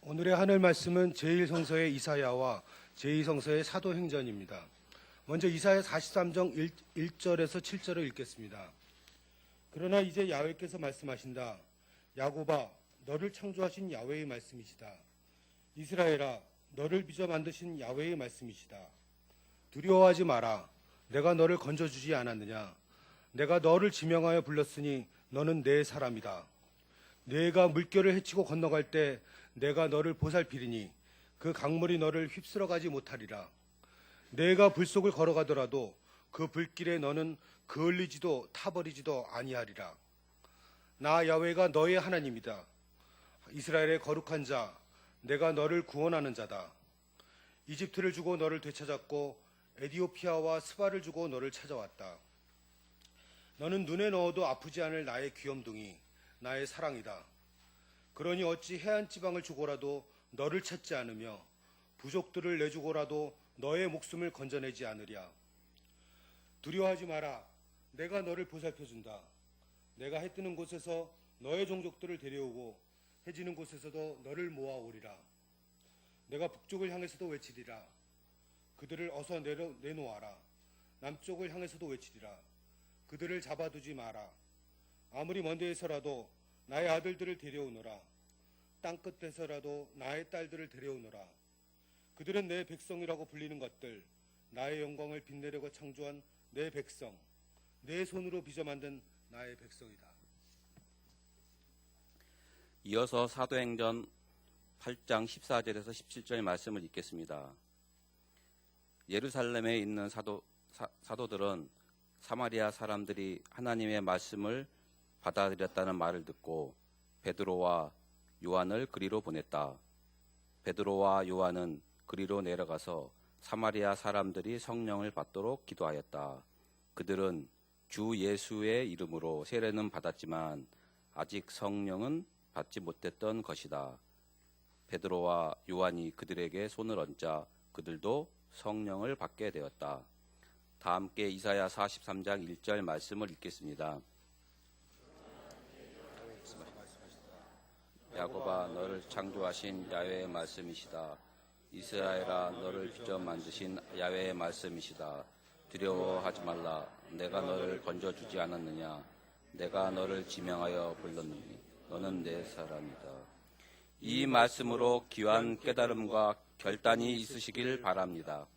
오늘의 하늘 말씀은 제1성서의 이사야와 제2성서의 사도행전입니다. 먼저 이사야 43장 1절에서 7절을 읽겠습니다. 그러나 이제 야훼께서 말씀하신다. 야곱아, 너를 창조하신 야훼의 말씀이시다. 이스라엘아, 너를 빚어 만드신 야훼의 말씀이시다. 두려워하지 마라. 내가 너를 건져주지 않았느냐. 내가 너를 지명하여 불렀으니 너는 내 사람이다. 내가 물결을 헤치고 건너갈 때 내가 너를 보살피리니 그 강물이 너를 휩쓸어가지 못하리라. 내가 불속을 걸어가더라도 그 불길에 너는 그을리지도 타버리지도 아니하리라. 나 야훼가 너의 하나님이다. 이스라엘의 거룩한 자, 내가 너를 구원하는 자다. 이집트를 주고 너를 되찾았고 에디오피아와 스바를 주고 너를 찾아왔다. 너는 눈에 넣어도 아프지 않을 나의 귀염둥이, 나의 사랑이다. 그러니 어찌 해안 지방을 주고라도 너를 찾지 않으며 부족들을 내주고라도 너의 목숨을 건져내지 않으랴. 두려워하지 마라. 내가 너를 보살펴준다. 내가 해 뜨는 곳에서 너의 종족들을 데려오고 해 지는 곳에서도 너를 모아오리라. 내가 북쪽을 향해서도 외치리라. 그들을 어서 내놓아라. 남쪽을 향해서도 외치리라. 그들을 잡아두지 마라. 아무리 먼 데에서라도 나의 아들들을 데려오너라. 땅끝에서라도 나의 딸들을 데려오너라. 그들은 내 백성이라고 불리는 것들, 나의 영광을 빛내려고 창조한 내 백성, 내 손으로 빚어 만든 나의 백성이다. 이어서 사도행전 8장 14절에서 17절 말씀을 읽겠습니다. 예루살렘에 있는 사도들은 사마리아 사람들이 하나님의 말씀을 받아들였다는 말을 듣고 베드로와 요한을 그리로 보냈다. 베드로와 요한은 그리로 내려가서 사마리아 사람들이 성령을 받도록 기도하였다. 그들은 주 예수의 이름으로 세례는 받았지만 아직 성령은 받지 못했던 것이다. 베드로와 요한이 그들에게 손을 얹자 그들도 성령을 받게 되었다. 다 함께 이사야 43장 1절 말씀을 읽겠습니다. 야곱아, 너를 창조하신 야훼의 말씀이시다. 이스라엘아, 너를 빚어 만드신 야훼의 말씀이시다. 두려워하지 말라. 내가 너를 건져주지 않았느냐. 내가 너를 지명하여 불렀느니 너는 내 사람이다. 이 말씀으로 귀한 깨달음과 결단이 있으시길 바랍니다.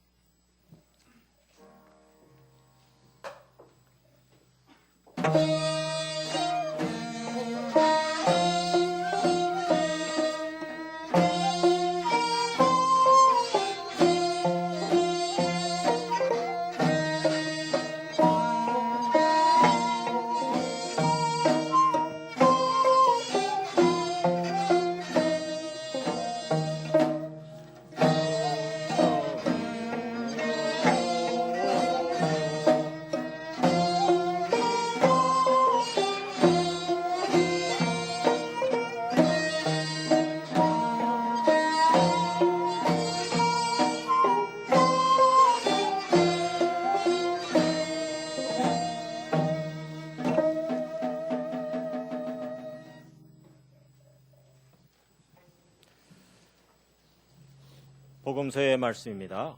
복음서의 말씀입니다.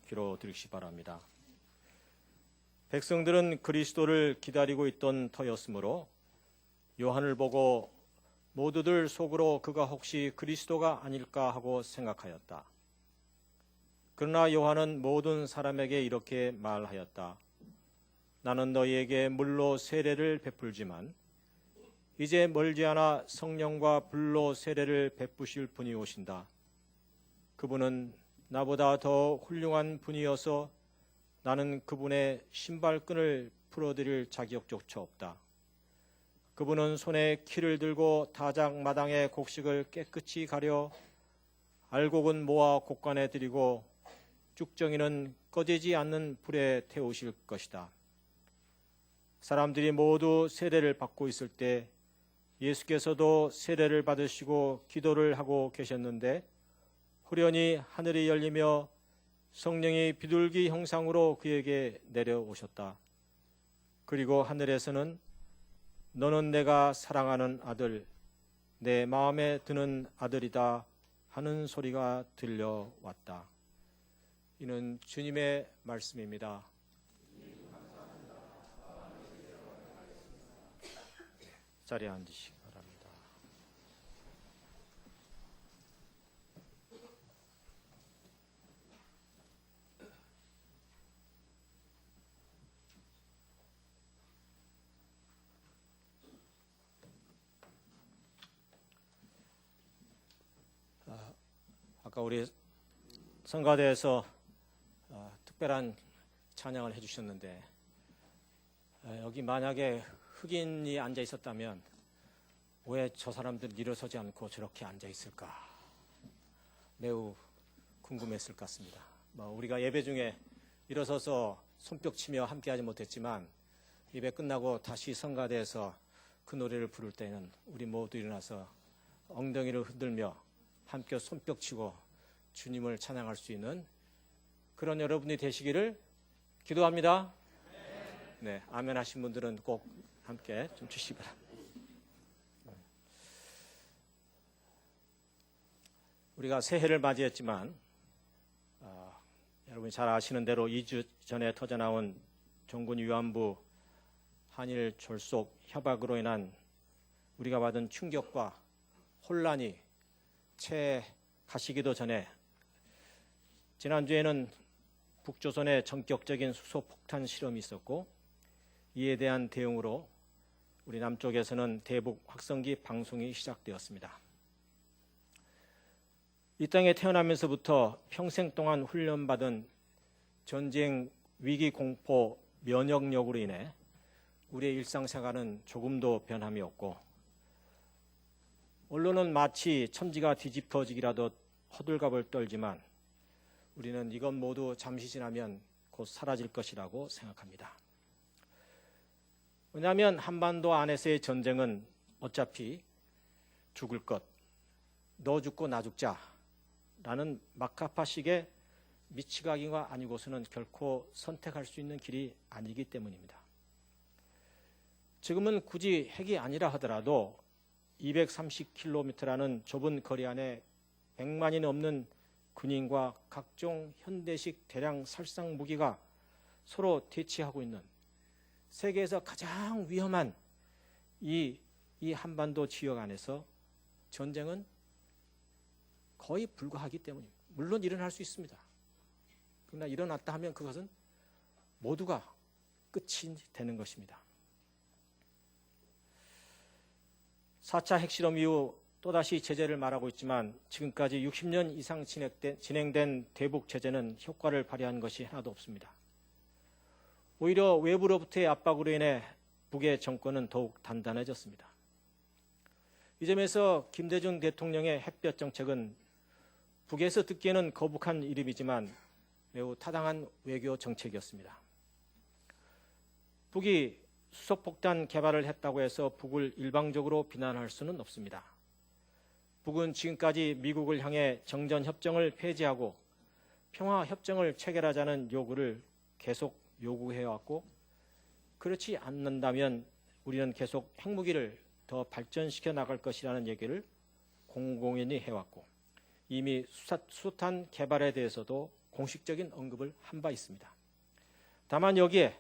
귀로 들으시기 바랍니다. 백성들은 그리스도를 기다리고 있던 터였으므로 요한을 보고 모두들 속으로 그가 혹시 그리스도가 아닐까 하고 생각하였다. 그러나 요한은 모든 사람에게 이렇게 말하였다. 나는 너희에게 물로 세례를 베풀지만 이제 멀지 않아 성령과 불로 세례를 베푸실 분이 오신다. 그분은 나보다 더 훌륭한 분이어서 나는 그분의 신발끈을 풀어드릴 자격조차 없다. 그분은 손에 키를 들고 다작 마당의 곡식을 깨끗이 가려 알곡은 모아 곡간에 들이고 쭉정이는 꺼지지 않는 불에 태우실 것이다. 사람들이 모두 세례를 받고 있을 때 예수께서도 세례를 받으시고 기도를 하고 계셨는데 후련히 하늘이 열리며 성령이 비둘기 형상으로 그에게 내려오셨다. 그리고 하늘에서는 너는 내가 사랑하는 아들, 내 마음에 드는 아들이다 하는 소리가 들려왔다. 이는 주님의 말씀입니다. 자리에 앉으시기 바랍니다. 아까 우리 성가대에서 특별한 찬양을 해주셨는데 여기 만약에 흑인이 앉아 있었다면 왜 저 사람들 일어서지 않고 저렇게 앉아 있을까? 매우 궁금했을 것 같습니다. 우리가 예배 중에 일어서서 손뼉 치며 함께하지 못했지만 예배 끝나고 다시 성가대에서 그 노래를 부를 때는 우리 모두 일어나서 엉덩이를 흔들며 함께 손뼉 치고 주님을 찬양할 수 있는 그런 여러분이 되시기를 기도합니다. 네, 아멘 하신 분들은 꼭 함께 좀 주시기 바랍니다. 우리가 새해를 맞이했지만 여러분이 잘 아시는 대로 2주 전에 터져나온 종군 위안부 한일 졸속 협약으로 인한 우리가 받은 충격과 혼란이 채 가시기도 전에 지난주에는 북조선의 전격적인 수소폭탄 실험이 있었고 이에 대한 대응으로 우리 남쪽에서는 대북 확성기 방송이 시작되었습니다. 이 땅에 태어나면서부터 평생 동안 훈련받은 전쟁 위기 공포 면역력으로 인해 우리의 일상생활은 조금도 변함이 없고 언론은 마치 천지가 뒤집어지기라도 호들갑을 떨지만 우리는 이건 모두 잠시 지나면 곧 사라질 것이라고 생각합니다. 왜냐하면 한반도 안에서의 전쟁은 어차피 죽을 것, 너 죽고 나 죽자 라는 마카파식의 미치가기가 아니고서는 결코 선택할 수 있는 길이 아니기 때문입니다. 지금은 굳이 핵이 아니라 하더라도 230km라는 좁은 거리 안에 100만이 넘는 군인과 각종 현대식 대량 살상 무기가 서로 대치하고 있는 세계에서 가장 위험한 이 한반도 지역 안에서 전쟁은 거의 불가하기 때문입니다. 물론 일어날 수 있습니다. 그러나 일어났다 하면 그것은 모두가 끝이 되는 것입니다. 4차 핵실험 이후 또다시 제재를 말하고 있지만 지금까지 60년 이상 진행된 대북 제재는 효과를 발휘한 것이 하나도 없습니다. 오히려 외부로부터의 압박으로 인해 북의 정권은 더욱 단단해졌습니다. 이 점에서 김대중 대통령의 햇볕 정책은 북에서 듣기에는 거북한 이름이지만 매우 타당한 외교 정책이었습니다. 북이 수소폭탄 개발을 했다고 해서 북을 일방적으로 비난할 수는 없습니다. 북은 지금까지 미국을 향해 정전협정을 폐지하고 평화협정을 체결하자는 요구를 계속 요구해왔고 그렇지 않는다면 우리는 계속 핵무기를 더 발전시켜 나갈 것이라는 얘기를 공공연히 해왔고 이미 수소탄 개발에 대해서도 공식적인 언급을 한 바 있습니다. 다만 여기에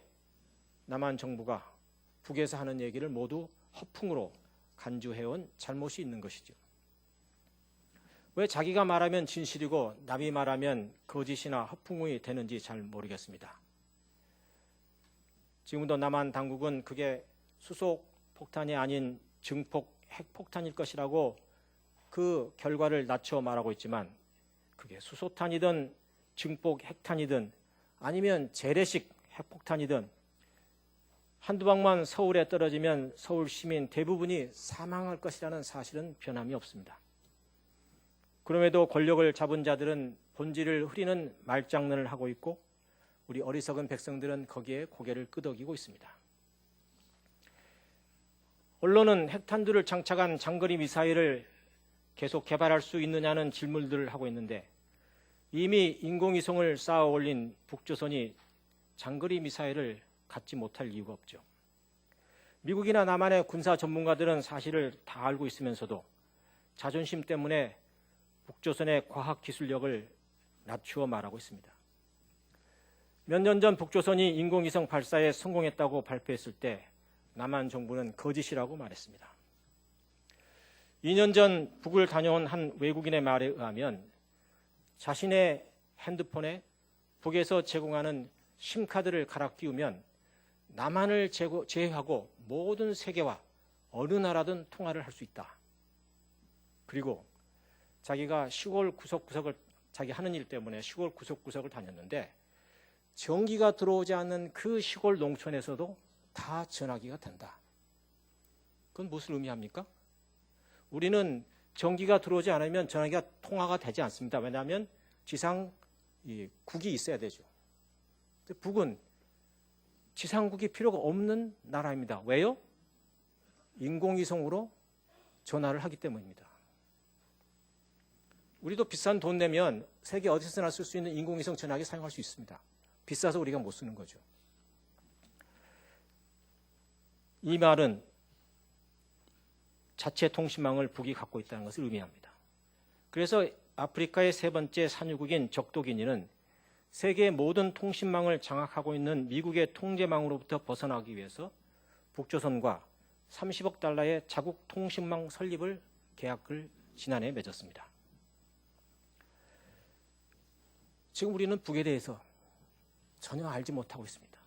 남한 정부가 북에서 하는 얘기를 모두 허풍으로 간주해온 잘못이 있는 것이죠. 왜 자기가 말하면 진실이고 남이 말하면 거짓이나 허풍이 되는지 잘 모르겠습니다. 지금도 남한 당국은 그게 수소폭탄이 아닌 증폭 핵폭탄일 것이라고 그 결과를 낮춰 말하고 있지만 그게 수소탄이든 증폭 핵탄이든 아니면 재래식 핵폭탄이든 한두 방만 서울에 떨어지면 서울 시민 대부분이 사망할 것이라는 사실은 변함이 없습니다. 그럼에도 권력을 잡은 자들은 본질을 흐리는 말장난을 하고 있고 우리 어리석은 백성들은 거기에 고개를 끄덕이고 있습니다. 언론은 핵탄두를 장착한 장거리 미사일을 계속 개발할 수 있느냐는 질문들을 하고 있는데 이미 인공위성을 쌓아 올린 북조선이 장거리 미사일을 갖지 못할 이유가 없죠. 미국이나 남한의 군사 전문가들은 사실을 다 알고 있으면서도 자존심 때문에 북조선의 과학 기술력을 낮추어 말하고 있습니다. 몇 년 전 북조선이 인공위성 발사에 성공했다고 발표했을 때 남한 정부는 거짓이라고 말했습니다. 2년 전 북을 다녀온 한 외국인의 말에 의하면 자신의 핸드폰에 북에서 제공하는 심카드를 갈아 끼우면 남한을 제외하고 모든 세계와 어느 나라든 통화를 할 수 있다. 그리고 자기가 시골 구석구석을 자기 하는 일 때문에 시골 구석구석을 다녔는데 전기가 들어오지 않는 그 시골 농촌에서도 다 전화기가 된다. 그건 무엇을 의미합니까? 우리는 전기가 들어오지 않으면 전화기가 통화가 되지 않습니다. 왜냐하면 지상국이 있어야 되죠. 북은 지상국이 필요가 없는 나라입니다. 왜요? 인공위성으로 전화를 하기 때문입니다. 우리도 비싼 돈 내면 세계 어디서나 쓸 수 있는 인공위성 전화기 사용할 수 있습니다. 비싸서 우리가 못 쓰는 거죠. 이 말은 자체 통신망을 북이 갖고 있다는 것을 의미합니다. 그래서 아프리카의 세 번째 산유국인 적도기니는 세계 모든 통신망을 장악하고 있는 미국의 통제망으로부터 벗어나기 위해서 북조선과 30억 달러의 자국 통신망 설립을 계약을 지난해 맺었습니다. 지금 우리는 북에 대해서 전혀 알지 못하고 있습니다.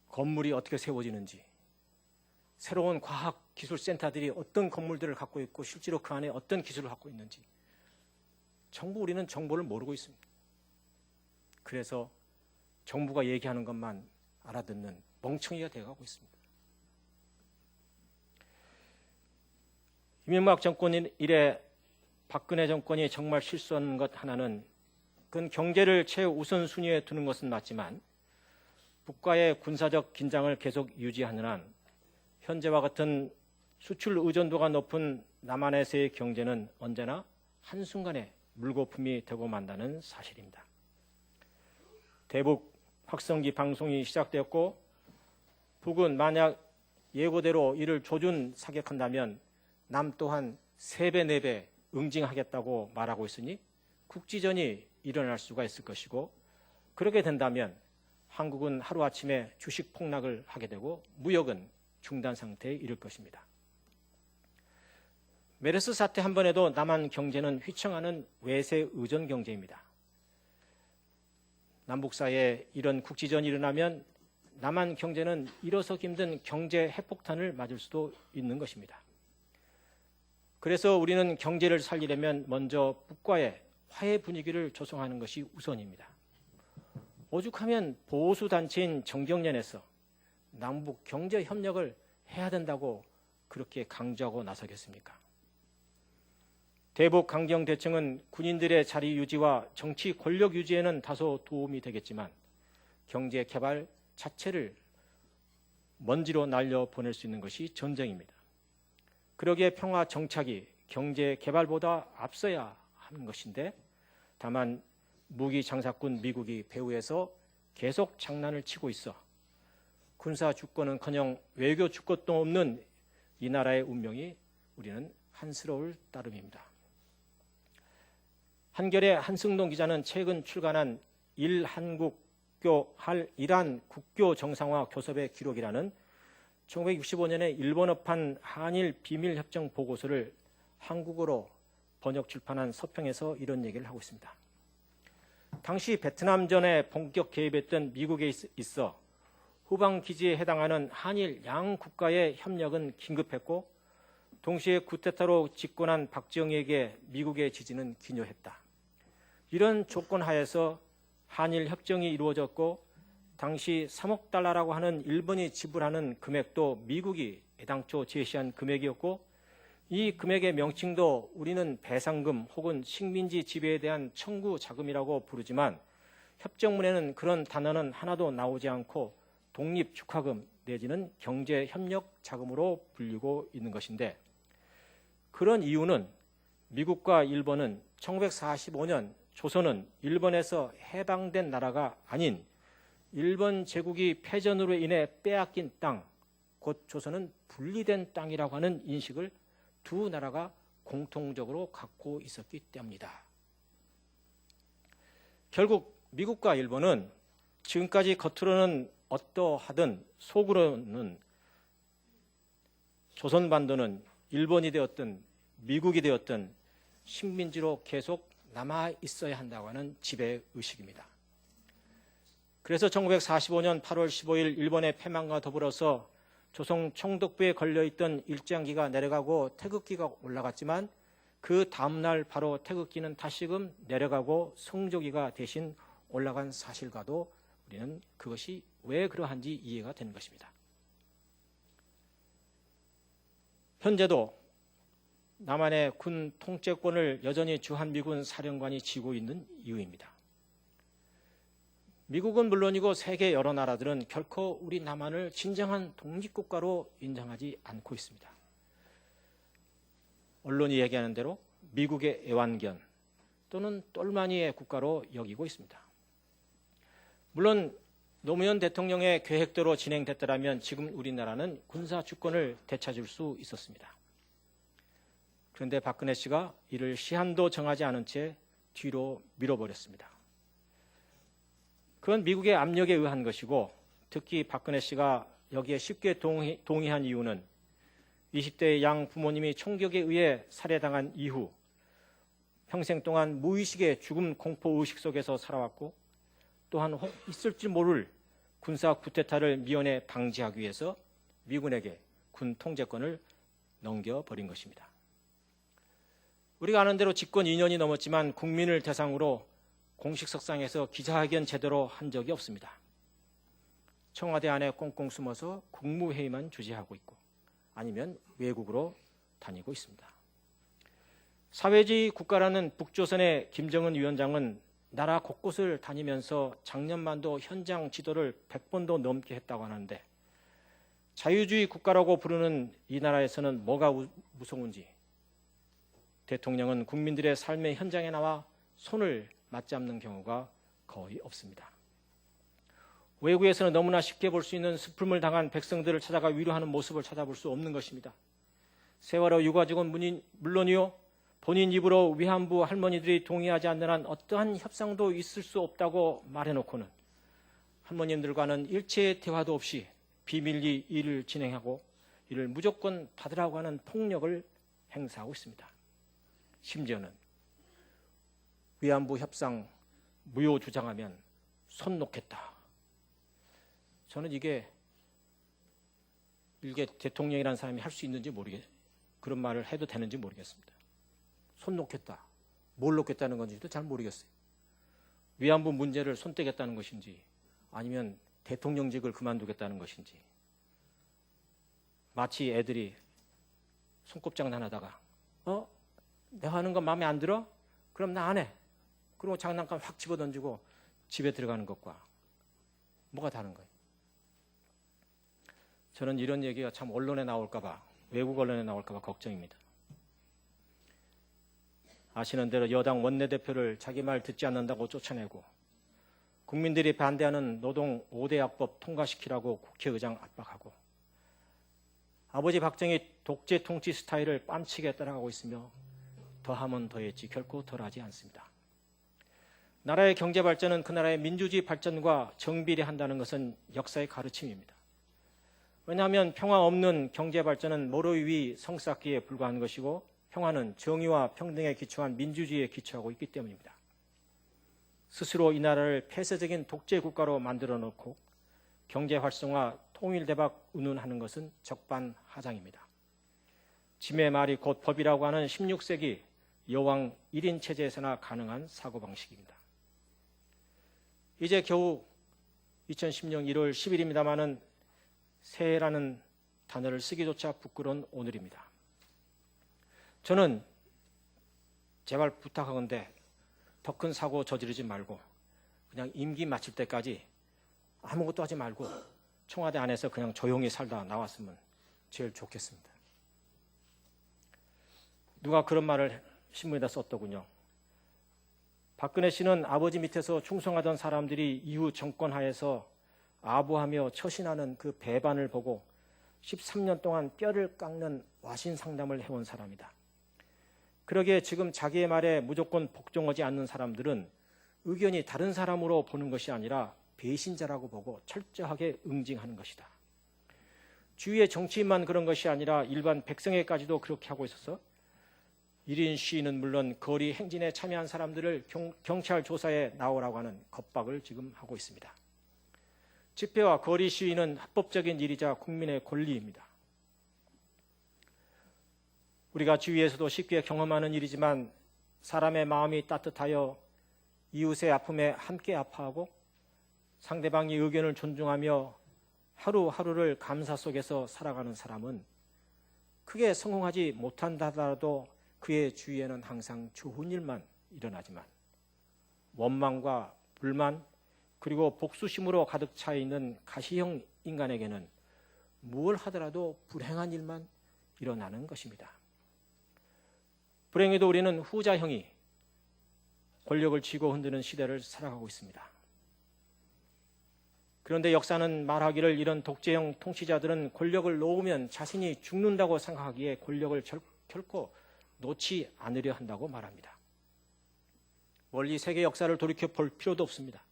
건물이 어떻게 세워지는지, 새로운 과학기술센터들이 어떤 건물들을 갖고 있고 실제로 그 안에 어떤 기술을 갖고 있는지 전부 우리는 정보를 모르고 있습니다. 그래서 정부가 얘기하는 것만 알아듣는 멍청이가 되어가고 있습니다. 이명박 정권 이래 박근혜 정권이 정말 실수한 것 하나는 그건 경제를 최우선순위에 두는 것은 맞지만 북과의 군사적 긴장을 계속 유지하는 한 현재와 같은 수출 의존도가 높은 남한에서의 경제는 언제나 한순간에 물거품이 되고 만다는 사실입니다. 대북 확성기 방송이 시작되었고 북은 만약 예고대로 이를 조준 사격한다면 남 또한 3배, 4배 응징하겠다고 말하고 있으니 국지전이 일어날 수가 있을 것이고 그렇게 된다면 한국은 하루아침에 주식 폭락을 하게 되고 무역은 중단 상태에 이를 것입니다. 메르스 사태 한 번에도 남한 경제는 휘청하는 외세 의존 경제입니다. 남북 사이에 이런 국지전이 일어나면 남한 경제는 일어서기 힘든 경제 핵폭탄을 맞을 수도 있는 것입니다. 그래서 우리는 경제를 살리려면 먼저 북과의 화해 분위기를 조성하는 것이 우선입니다. 오죽하면 보수단체인 정경련에서 남북 경제 협력을 해야 된다고 그렇게 강조하고 나서겠습니까? 대북 강경 대책은 군인들의 자리 유지와 정치 권력 유지에는 다소 도움이 되겠지만 경제 개발 자체를 먼지로 날려보낼 수 있는 것이 전쟁입니다. 그러기에 평화 정착이 경제 개발보다 앞서야 하는 것인데 다만 무기 장사꾼 미국이 배후에서 계속 장난을 치고 있어 군사 주권은커녕 외교 주권도 없는 이 나라의 운명이 우리는 한스러울 따름입니다. 한겨레 한승동 기자는 최근 출간한 이란 국교 정상화 교섭의 기록이라는 1965년에 일본어판 한일 비밀협정 보고서를 한국어로 번역 출판한 서평에서 이런 얘기를 하고 있습니다. 당시 베트남전에 본격 개입했던 미국에 있어 후방 기지에 해당하는 한일 양 국가의 협력은 긴급했고 동시에 쿠데타로 집권한 박정희에게 미국의 지지는 기묘했다. 이런 조건 하에서 한일 협정이 이루어졌고 당시 3억 달러라고 하는 일본이 지불하는 금액도 미국이 애당초 제시한 금액이었고 이 금액의 명칭도 우리는 배상금 혹은 식민지 지배에 대한 청구 자금이라고 부르지만 협정문에는 그런 단어는 하나도 나오지 않고 독립축하금 내지는 경제협력 자금으로 불리고 있는 것인데 그런 이유는 미국과 일본은 1945년 조선은 일본에서 해방된 나라가 아닌 일본 제국이 패전으로 인해 빼앗긴 땅, 곧 조선은 분리된 땅이라고 하는 인식을 두 나라가 공통적으로 갖고 있었기 때문이다. 결국 미국과 일본은 지금까지 겉으로는 어떠하든 속으로는 조선반도는 일본이 되었든 미국이 되었든 식민지로 계속 남아 있어야 한다고 하는 지배의식입니다. 그래서 1945년 8월 15일 일본의 패망과 더불어서 조선 총독부에 걸려있던 일장기가 내려가고 태극기가 올라갔지만 그 다음날 바로 태극기는 다시금 내려가고 성조기가 대신 올라간 사실과도 우리는 그것이 왜 그러한지 이해가 되는 것입니다. 현재도 남한의 군 통제권을 여전히 주한미군 사령관이 쥐고 있는 이유입니다. 미국은 물론이고 세계 여러 나라들은 결코 우리 남한을 진정한 독립국가로 인정하지 않고 있습니다. 언론이 얘기하는 대로 미국의 애완견 또는 똘마니의 국가로 여기고 있습니다. 물론 노무현 대통령의 계획대로 진행됐더라면 지금 우리나라는 군사 주권을 되찾을 수 있었습니다. 그런데 박근혜 씨가 이를 시한도 정하지 않은 채 뒤로 밀어버렸습니다. 그건 미국의 압력에 의한 것이고 특히 박근혜 씨가 여기에 쉽게 동의한 이유는 20대의 양 부모님이 총격에 의해 살해당한 이후 평생 동안 무의식의 죽음 공포의식 속에서 살아왔고 또한 혹 있을지 모를 군사 쿠데타를 미연에 방지하기 위해서 미군에게 군 통제권을 넘겨버린 것입니다. 우리가 아는 대로 집권 2년이 넘었지만 국민을 대상으로 공식 석상에서 기자회견 제대로 한 적이 없습니다. 청와대 안에 꽁꽁 숨어서 국무회의만 주재하고 있고 아니면 외국으로 다니고 있습니다. 사회주의 국가라는 북조선의 김정은 위원장은 나라 곳곳을 다니면서 작년만도 현장 지도를 100번도 넘게 했다고 하는데 자유주의 국가라고 부르는 이 나라에서는 뭐가 무서운지 대통령은 국민들의 삶의 현장에 나와 손을 맞잡는 경우가 거의 없습니다. 외국에서는 너무나 쉽게 볼 수 있는 슬픔을 당한 백성들을 찾아가 위로하는 모습을 찾아볼 수 없는 것입니다. 세월호 유가족은 물론이요 본인 입으로 위안부 할머니들이 동의하지 않는 한 어떠한 협상도 있을 수 없다고 말해놓고는 할머님들과는 일체의 대화도 없이 비밀리 일을 진행하고 이를 무조건 받으라고 하는 폭력을 행사하고 있습니다. 심지어는 위안부 협상 무효 주장하면 손 놓겠다. 저는 이게 일개 대통령이라는 사람이 할 수 있는지 그런 말을 해도 되는지 모르겠습니다. 손 놓겠다. 뭘 놓겠다는 건지도 잘 모르겠어요. 위안부 문제를 손 떼겠다는 것인지 아니면 대통령직을 그만두겠다는 것인지 마치 애들이 손꼽장난 하다가 내가 하는 거 마음에 안 들어? 그럼 나 안 해. 그리고 장난감 확 집어던지고 집에 들어가는 것과 뭐가 다른 거예요? 저는 이런 얘기가 참 언론에 나올까 봐 외국 언론에 나올까 봐 걱정입니다. 아시는 대로 여당 원내대표를 자기 말 듣지 않는다고 쫓아내고 국민들이 반대하는 노동 5대 약법 통과시키라고 국회의장 압박하고 아버지 박정희 독재 통치 스타일을 뺨치게 따라가고 있으며 더하면 더했지 결코 덜하지 않습니다. 나라의 경제 발전은 그 나라의 민주주의 발전과 정비례한다는 것은 역사의 가르침입니다. 왜냐하면 평화 없는 경제 발전은 모로 위 성쌓기에 불과한 것이고 평화는 정의와 평등에 기초한 민주주의에 기초하고 있기 때문입니다. 스스로 이 나라를 폐쇄적인 독재 국가로 만들어 놓고 경제 활성화, 통일 대박 운운하는 것은 적반하장입니다. 짐의 말이 곧 법이라고 하는 16세기 여왕 1인 체제에서나 가능한 사고방식입니다. 이제 겨우 2010년 1월 10일입니다마는 새해라는 단어를 쓰기조차 부끄러운 오늘입니다. 저는 제발 부탁하건대 더 큰 사고 저지르지 말고 그냥 임기 마칠 때까지 아무것도 하지 말고 청와대 안에서 그냥 조용히 살다 나왔으면 제일 좋겠습니다. 누가 그런 말을 신문에다 썼더군요. 박근혜 씨는 아버지 밑에서 충성하던 사람들이 이후 정권 하에서 아부하며 처신하는 그 배반을 보고 13년 동안 뼈를 깎는 와신 상담을 해온 사람이다. 그러기에 지금 자기의 말에 무조건 복종하지 않는 사람들은 의견이 다른 사람으로 보는 것이 아니라 배신자라고 보고 철저하게 응징하는 것이다. 주위의 정치인만 그런 것이 아니라 일반 백성에까지도 그렇게 하고 있어서 1인 시위는 물론 거리 행진에 참여한 사람들을 경찰 조사에 나오라고 하는 겁박을 지금 하고 있습니다. 집회와 거리 시위는 합법적인 일이자 국민의 권리입니다. 우리가 주위에서도 쉽게 경험하는 일이지만 사람의 마음이 따뜻하여 이웃의 아픔에 함께 아파하고 상대방의 의견을 존중하며 하루하루를 감사 속에서 살아가는 사람은 크게 성공하지 못한다 하더라도 그의 주위에는 항상 좋은 일만 일어나지만 원망과 불만 그리고 복수심으로 가득 차 있는 가시형 인간에게는 무엇을 하더라도 불행한 일만 일어나는 것입니다. 불행히도 우리는 후자형이 권력을 쥐고 흔드는 시대를 살아가고 있습니다. 그런데 역사는 말하기를 이런 독재형 통치자들은 권력을 놓으면 자신이 죽는다고 생각하기에 권력을 결코 놓지 않으려 한다고 말합니다. 멀리 세계 역사를 돌이켜 볼 필요도 없습니다.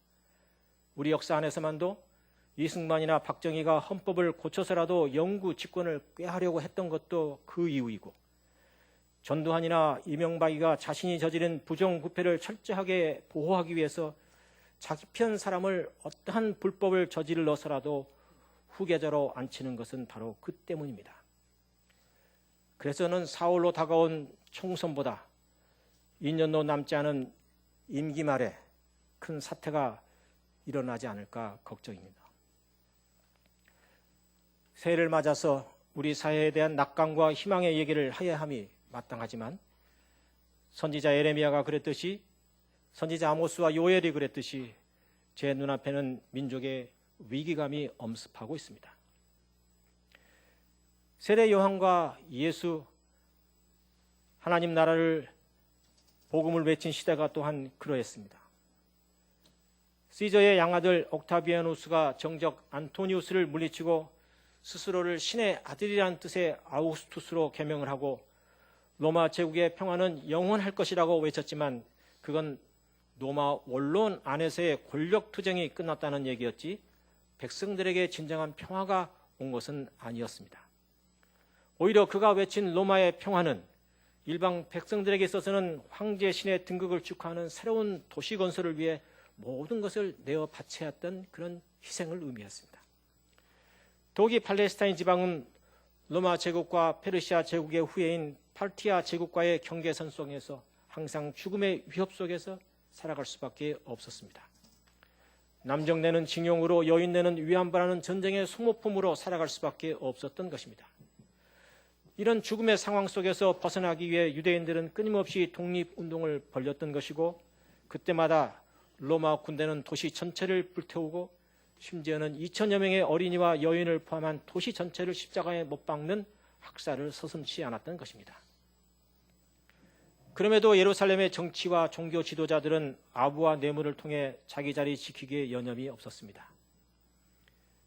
우리 역사 안에서만도 이승만이나 박정희가 헌법을 고쳐서라도 영구 집권을 꾀하려고 했던 것도 그 이유이고 전두환이나 이명박이가 자신이 저지른 부정부패를 철저하게 보호하기 위해서 자기 편 사람을 어떠한 불법을 저질러서라도 후계자로 앉히는 것은 바로 그 때문입니다. 그래서는 4월로 다가온 총선보다 2년도 남지 않은 임기 말에 큰 사태가 일어나지 않을까 걱정입니다. 새해를 맞아서 우리 사회에 대한 낙관과 희망의 얘기를 해야 함이 마땅하지만 선지자 예레미야가 그랬듯이 선지자 아모스와 요엘이 그랬듯이 제 눈앞에는 민족의 위기감이 엄습하고 있습니다. 세례 요한과 예수, 하나님 나라를 복음을 외친 시대가 또한 그러했습니다. 시저의 양아들 옥타비아누스가 정적 안토니우스를 물리치고 스스로를 신의 아들이라는 뜻의 아우구스투스로 개명을 하고 로마 제국의 평화는 영원할 것이라고 외쳤지만 그건 로마 원론 안에서의 권력 투쟁이 끝났다는 얘기였지 백성들에게 진정한 평화가 온 것은 아니었습니다. 오히려 그가 외친 로마의 평화는 일방 백성들에게 있어서는 황제 신의 등극을 축하하는 새로운 도시 건설을 위해 모든 것을 내어 바쳐야 했던 그런 희생을 의미했습니다. 독이 팔레스타인 지방은 로마 제국과 페르시아 제국의 후예인 파르티아 제국과의 경계선 속에서 항상 죽음의 위협 속에서 살아갈 수밖에 없었습니다. 남정네는 징용으로 여인네는 위안부라는 전쟁의 소모품으로 살아갈 수밖에 없었던 것입니다. 이런 죽음의 상황 속에서 벗어나기 위해 유대인들은 끊임없이 독립운동을 벌였던 것이고 그때마다 로마 군대는 도시 전체를 불태우고 심지어는 2천여 명의 어린이와 여인을 포함한 도시 전체를 십자가에 못 박는 학살을 서슴지 않았던 것입니다. 그럼에도 예루살렘의 정치와 종교 지도자들은 아부와 뇌물을 통해 자기 자리 지키기에 여념이 없었습니다.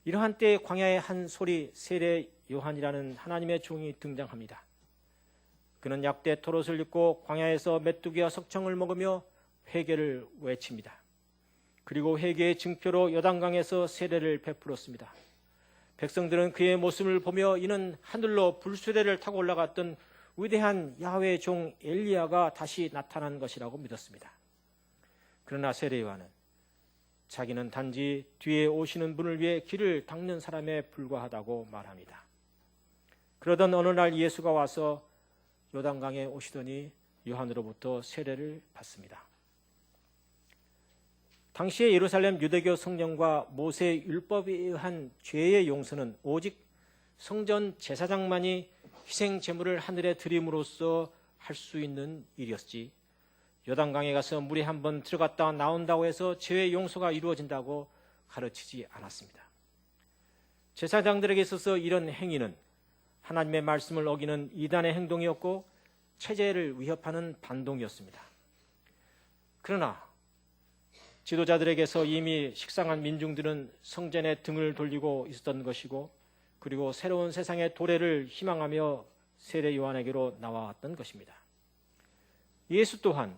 이러한 때에 광야의 한 소리 세례 요한이라는 하나님의 종이 등장합니다. 그는 약대 토롯을 입고 광야에서 메뚜기와 석청을 먹으며 회개를 외칩니다. 그리고 회개의 증표로 요단강에서 세례를 베풀었습니다. 백성들은 그의 모습을 보며 이는 하늘로 불수레를 타고 올라갔던 위대한 야훼의 종 엘리야가 다시 나타난 것이라고 믿었습니다. 그러나 세례 요한은 자기는 단지 뒤에 오시는 분을 위해 길을 닦는 사람에 불과하다고 말합니다. 그러던 어느 날 예수가 와서 요단강에 오시더니 요한으로부터 세례를 받습니다. 당시의 예루살렘 유대교 성령과 모세의 율법에 의한 죄의 용서는 오직 성전 제사장만이 희생 제물을 하늘에 드림으로써 할 수 있는 일이었지 요단강에 가서 물에 한번 들어갔다 나온다고 해서 죄의 용서가 이루어진다고 가르치지 않았습니다. 제사장들에게 있어서 이런 행위는 하나님의 말씀을 어기는 이단의 행동이었고 체제를 위협하는 반동이었습니다. 그러나 지도자들에게서 이미 식상한 민중들은 성전에 등을 돌리고 있었던 것이고 그리고 새로운 세상의 도래를 희망하며 세례 요한에게로 나와왔던 것입니다. 예수 또한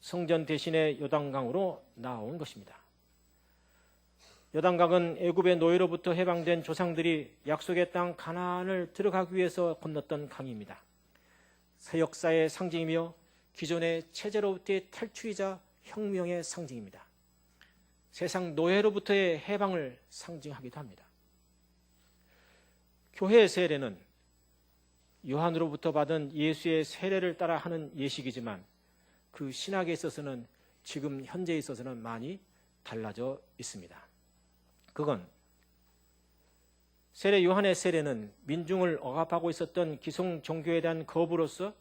성전 대신에 요단강으로 나온 것입니다. 요단강은 애굽의 노예로부터 해방된 조상들이 약속의 땅 가나안을 들어가기 위해서 건넜던 강입니다. 새 역사의 상징이며 기존의 체제로부터의 탈출이자 혁명의 상징입니다. 세상 노예로부터의 해방을 상징하기도 합니다. 교회의 세례는 요한으로부터 받은 예수의 세례를 따라 하는 예식이지만 그 신학에 있어서는 지금 현재에 있어서는 많이 달라져 있습니다. 그건 세례 요한의 세례는 민중을 억압하고 있었던 기성 종교에 대한 거부로서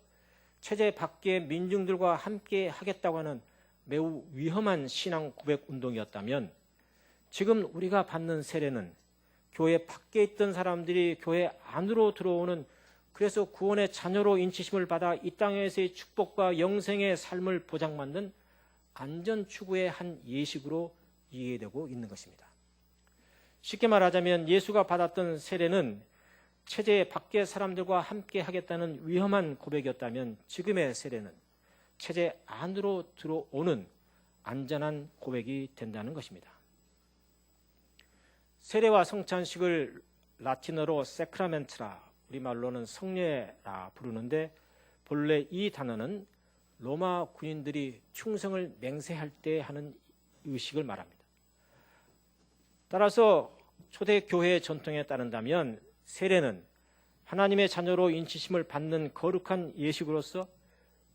체제 밖의 민중들과 함께 하겠다고 하는 매우 위험한 신앙 고백 운동이었다면, 지금 우리가 받는 세례는 교회 밖에 있던 사람들이 교회 안으로 들어오는, 그래서 구원의 자녀로 인치심을 받아 이 땅에서의 축복과 영생의 삶을 보장받는 안전 추구의 한 예식으로 이해되고 있는 것입니다. 쉽게 말하자면 예수가 받았던 세례는 체제 밖의 사람들과 함께 하겠다는 위험한 고백이었다면, 지금의 세례는 체제 안으로 들어오는 안전한 고백이 된다는 것입니다. 세례와 성찬식을 라틴어로 세크라멘트라, 우리말로는 성례라 부르는데, 본래 이 단어는 로마 군인들이 충성을 맹세할 때 하는 의식을 말합니다. 따라서 초대교회의 전통에 따른다면 세례는 하나님의 자녀로 인치심을 받는 거룩한 예식으로서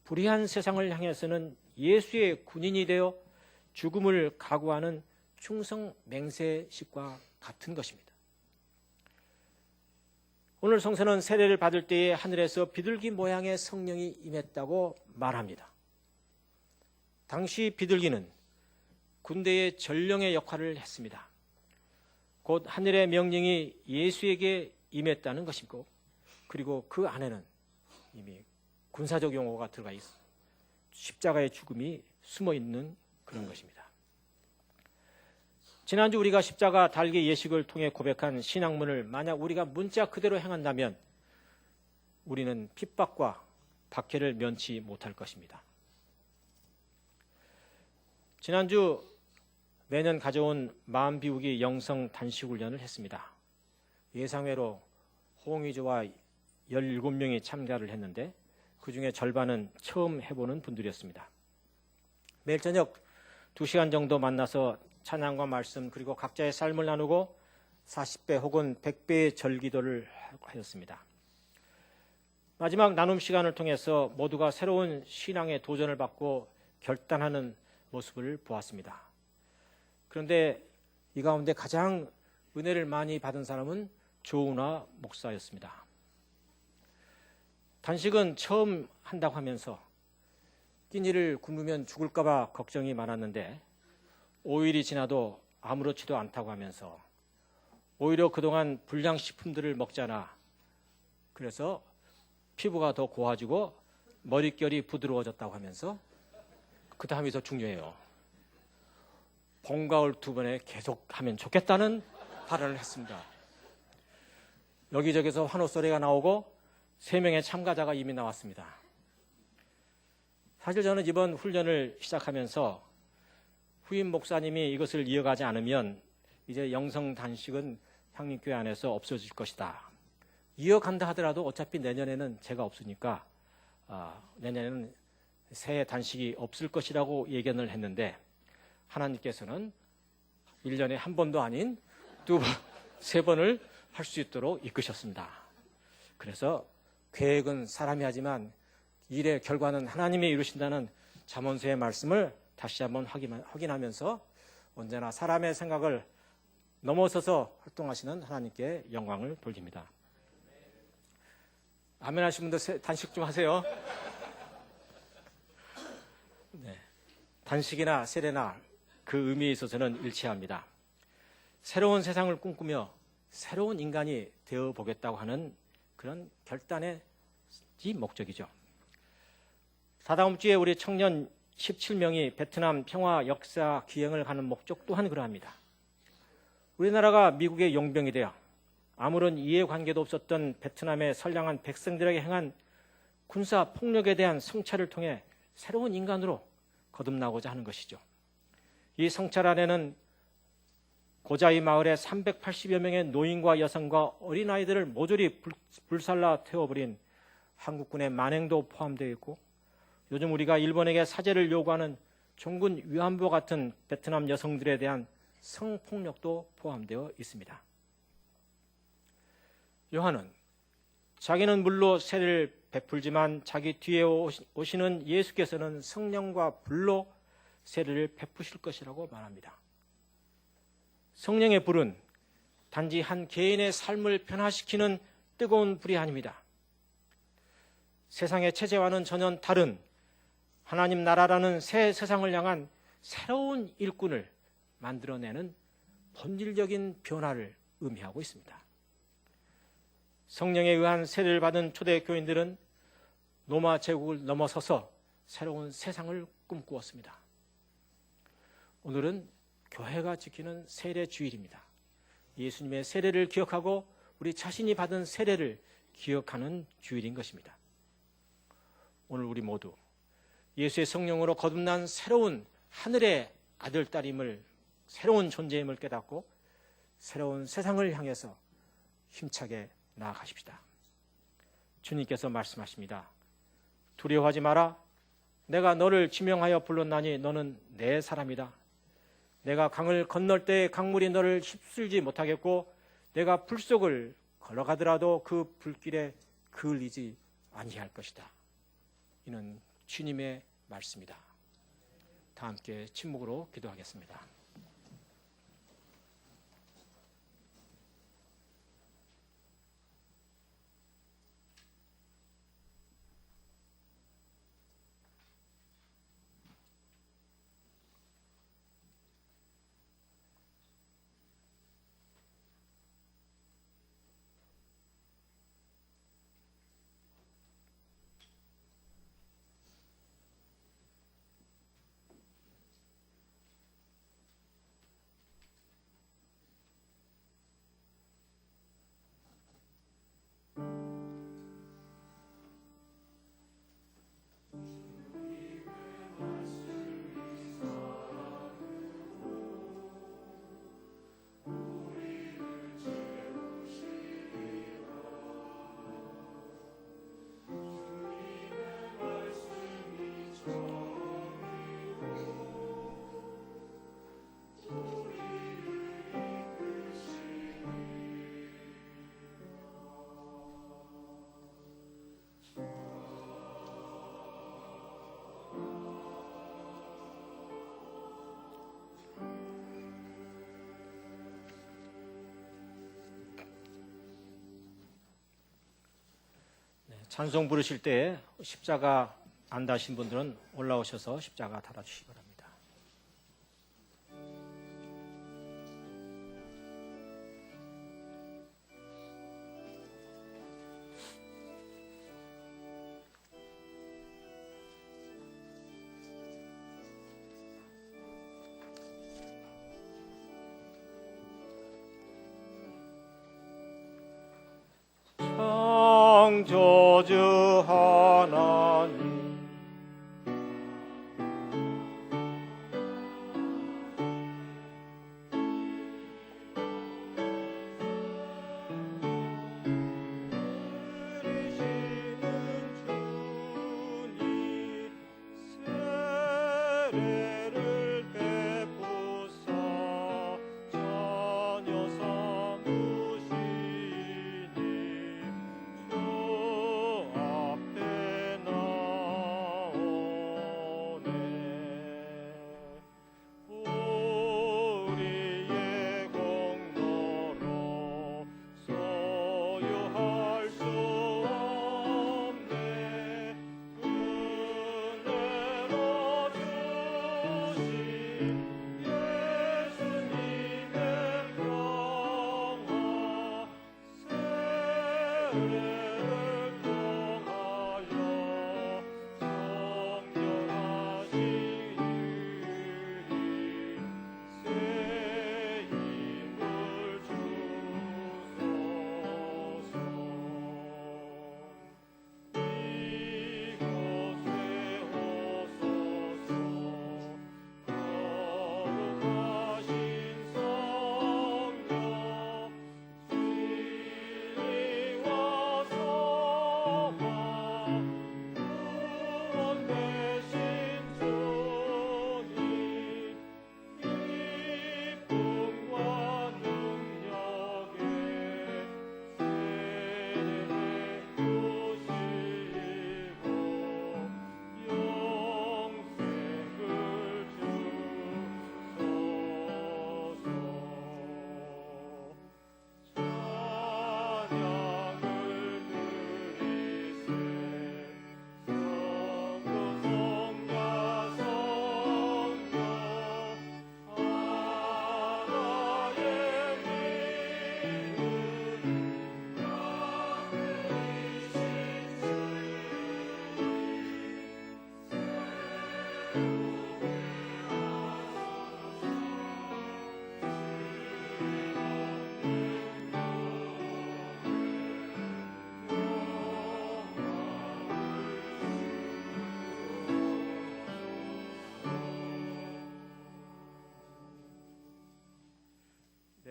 불의한 세상을 향해서는 예수의 군인이 되어 죽음을 각오하는 충성 맹세식과 같은 것입니다. 오늘 성서는 세례를 받을 때에 하늘에서 비둘기 모양의 성령이 임했다고 말합니다. 당시 비둘기는 군대의 전령의 역할을 했습니다. 곧 하늘의 명령이 예수에게 임했다는 것이고, 그리고 그 안에는 이미 군사적 용어가 들어가 있어 십자가의 죽음이 숨어 있는 그런 것입니다. 지난주 우리가 십자가 달기 예식을 통해 고백한 신앙문을 만약 우리가 문자 그대로 행한다면 우리는 핍박과 박해를 면치 못할 것입니다. 지난주 매년 가져온 마음 비우기 영성 단식 훈련을 했습니다. 예상외로 호응이조와 17명이 참가를 했는데 그중에 절반은 처음 해보는 분들이었습니다. 매일 저녁 2시간 정도 만나서 찬양과 말씀 그리고 각자의 삶을 나누고 40배 혹은 100배의 절기도를 하였습니다. 마지막 나눔 시간을 통해서 모두가 새로운 신앙의 도전을 받고 결단하는 모습을 보았습니다. 그런데 이 가운데 가장 은혜를 많이 받은 사람은 조은화 목사였습니다. 단식은 처음 한다고 하면서 끼니를 굶으면 죽을까 봐 걱정이 많았는데 5일이 지나도 아무렇지도 않다고 하면서 오히려 그동안 불량식품들을 먹잖아. 그래서 피부가 더 고와지고 머릿결이 부드러워졌다고 하면서 그 다음이 더 중요해요. 봄, 가을 2번에 계속 하면 좋겠다는 발언을 했습니다. 여기저기서 환호소리가 나오고 3명의 참가자가 이미 나왔습니다. 사실 저는 이번 훈련을 시작하면서 후임 목사님이 이것을 이어가지 않으면 이제 영성 단식은 향림교회 안에서 없어질 것이다. 이어간다 하더라도 어차피 내년에는 제가 없으니까 내년에는 새 단식이 없을 것이라고 예견을 했는데 하나님께서는 1년에 한 번도 아닌 2번, 3번을 할 수 있도록 이끄셨습니다. 그래서 계획은 사람이 하지만 일의 결과는 하나님이 이루신다는 잠언서의 말씀을 다시 한번 확인하면서 언제나 사람의 생각을 넘어서서 활동하시는 하나님께 영광을 돌립니다. 아멘 하신 분들 단식 좀 하세요. 네. 단식이나 세례나 그 의미에 있어서는 일치합니다. 새로운 세상을 꿈꾸며 새로운 인간이 되어보겠다고 하는 그런 결단의 목적이죠. 다다음 주에 우리 청년 17명이 베트남 평화 역사 기행을 가는 목적 또한 그러합니다. 우리나라가 미국의 용병이 되어 아무런 이해관계도 없었던 베트남의 선량한 백성들에게 행한 군사 폭력에 대한 성찰을 통해 새로운 인간으로 거듭나고자 하는 것이죠. 이 성찰 안에는 고자이 마을의 380여 명의 노인과 여성과 어린아이들을 모조리 불살라 태워버린 한국군의 만행도 포함되어 있고, 요즘 우리가 일본에게 사죄를 요구하는 종군 위안부 같은 베트남 여성들에 대한 성폭력도 포함되어 있습니다. 요한은 자기는 물로 세례를 베풀지만 자기 뒤에 오시는 예수께서는 성령과 불로 세례를 베푸실 것이라고 말합니다. 성령의 불은 단지 한 개인의 삶을 변화시키는 뜨거운 불이 아닙니다. 세상의 체제와는 전혀 다른 하나님 나라라는 새 세상을 향한 새로운 일꾼을 만들어내는 본질적인 변화를 의미하고 있습니다. 성령에 의한 세례를 받은 초대교인들은 로마 제국을 넘어서서 새로운 세상을 꿈꾸었습니다. 오늘은 교회가 지키는 세례 주일입니다. 예수님의 세례를 기억하고 우리 자신이 받은 세례를 기억하는 주일인 것입니다. 오늘 우리 모두 예수의 성령으로 거듭난 새로운 하늘의 아들, 딸임을, 새로운 존재임을 깨닫고 새로운 세상을 향해서 힘차게 나아가십시다. 주님께서 말씀하십니다. 두려워하지 마라. 내가 너를 지명하여 불렀나니 너는 내 사람이다. 내가 강을 건널 때 강물이 너를 휩쓸지 못하겠고 내가 불 속을 걸어가더라도 그 불길에 그을리지 아니할 것이다. 이는 주님의 말씀이다. 다 함께 침묵으로 기도하겠습니다. 찬송 부르실 때 십자가 안 다신 분들은 올라오셔서 십자가 달아주시기 바랍니다. 창조주 하나님 세례를 베푸사 자녀 삼으시니 주 앞에 나오네. 우리의 공로로 소유할 수 없네. 은혜로 주옵소서.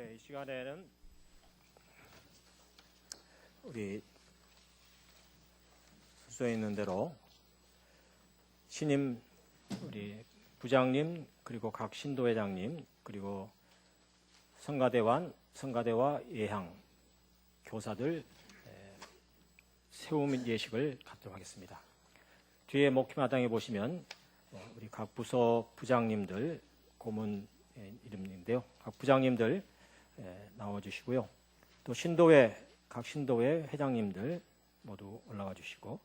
네, 이 시간에는 우리 순서에 있는 대로 신임 우리 부장님 그리고 각 신도회장님 그리고 성가대와 예향 교사들 세움 예식을 갖도록 하겠습니다. 뒤에 목회마당에 보시면 우리 각 부서 부장님들 고문 이름인데요. 각 부장님들 나와주시고요. 또 각 신도회 회장님들 모두 올라와 주시고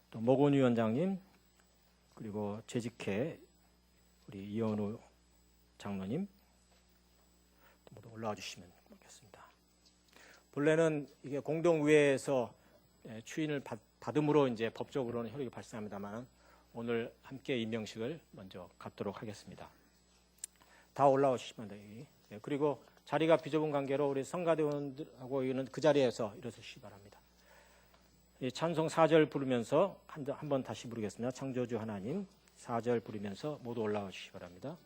또 목원 위원장님 그리고 재직회 우리 이현우 장로님 모두 올라와 주시면 좋겠습니다. 본래는 이게 공동의회에서 추인을 받음으로 이제 법적으로는 효력이 발생합니다만 오늘 함께 임명식을 먼저 갖도록 하겠습니다. 다 올라오시면 돼요. 그리고 자리가 비좁은 관계로 우리 성가대원들하고 있는 그 자리에서 일어서시기 바랍니다. 찬송 4절 부르면서 한 번 다시 부르겠습니다. 창조주 하나님 4절 부르면서 모두 올라와 주시기 바랍니다.